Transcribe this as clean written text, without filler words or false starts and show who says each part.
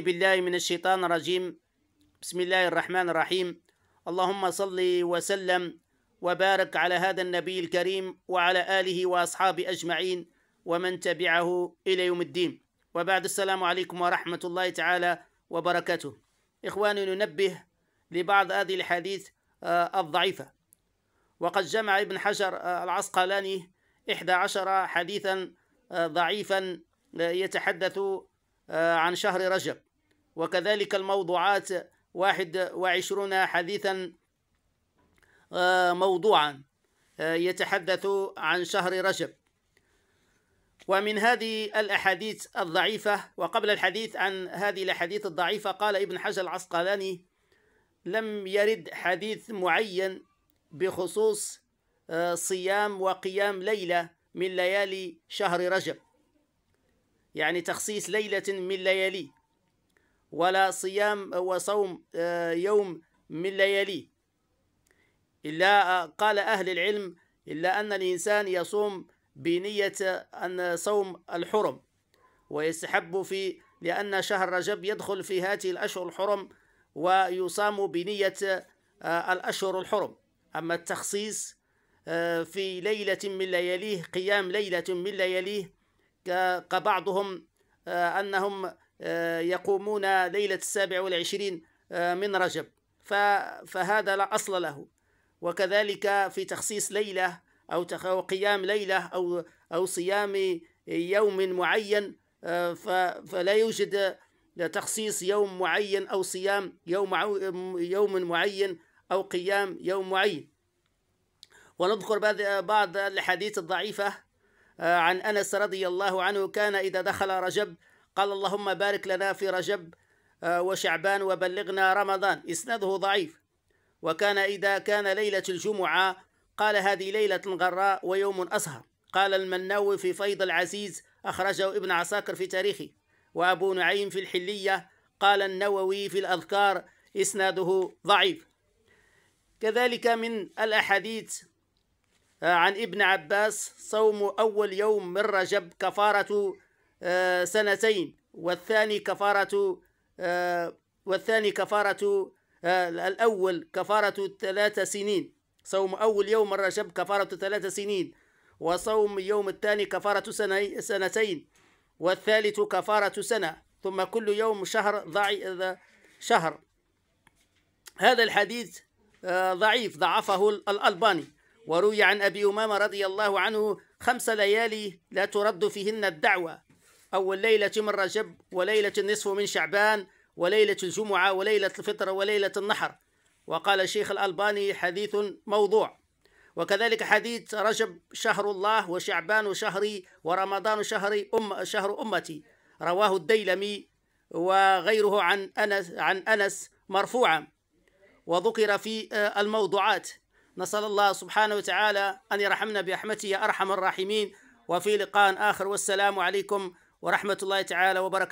Speaker 1: بالله من الشيطان الرجيم. بسم الله الرحمن الرحيم. اللهم صل وسلم وبارك على هذا النبي الكريم وعلى آله وأصحابه أجمعين ومن تبعه إلى يوم الدين، وبعد. السلام عليكم ورحمة الله تعالى وبركاته. إخواني، ننبه لبعض هذه الحديث الضعيفة. وقد جمع ابن حجر العسقلاني 11 حديثا ضعيفا يتحدث عن شهر رجب، وكذلك الموضوعات 21 حديثا موضوعا يتحدث عن شهر رجب. ومن هذه الأحاديث الضعيفة، وقبل الحديث عن هذه الأحاديث الضعيفة، قال ابن حجر العسقلاني: لم يرد حديث معين بخصوص صيام وقيام ليلة من ليالي شهر رجب، يعني تخصيص ليلة من لياليه، ولا صيام وصوم يوم من لياليه، إلا قال أهل العلم إلا أن الإنسان يصوم بنية أن صوم الحرم، ويستحب لأن شهر رجب يدخل في هذه الأشهر الحرم ويصام بنية الأشهر الحرم. أما التخصيص في ليلة من لياليه، قيام ليلة من لياليه، كبعضهم أنهم يقومون ليلة 27 من رجب، فهذا لا أصل له. وكذلك في تخصيص ليلة أو قيام ليلة أو صيام يوم معين، فلا يوجد تخصيص يوم معين أو صيام يوم معين أو قيام يوم معين. ونذكر بعض الحديث الضعيفة عن أنس رضي الله عنه: كان إذا دخل رجب قال: اللهم بارك لنا في رجب وشعبان وبلغنا رمضان. إسناده ضعيف. وكان إذا كان ليلة الجمعة قال: هذه ليلة غراء ويوم أسهر. قال المناوي في فيض العزيز، أخرجه ابن عساكر في تاريخه، وأبو نعيم في الحلية. قال النووي في الأذكار: إسناده ضعيف. كذلك من الأحاديث عن ابن عباس: صوم أول يوم من رجب كفارة سنتين، والثاني كفارة الأول كفارة 3 سنين. صوم أول يوم من رجب كفارة 3 سنين، وصوم يوم الثاني كفارة سنتين، والثالث كفارة سنة، ثم كل يوم شهر. هذا الحديث ضعيف، ضعفه الألباني. وروي عن أبي أمامة رضي الله عنه: 5 ليالي لا ترد فيهن الدعوة: أول ليلة من رجب، وليلة النصف من شعبان، وليلة الجمعة، وليلة الفطر، وليلة النحر. وقال الشيخ الألباني: حديث موضوع. وكذلك حديث رجب شهر الله، وشعبان شهري، ورمضان شهر أمتي، رواه الديلمي وغيره عن أنس مرفوعا، وذكر في الموضوعات. نسأل الله سبحانه وتعالى أن يرحمنا برحمته يا أرحم الراحمين. وفي لقاء آخر، والسلام عليكم ورحمة الله تعالى وبركاته.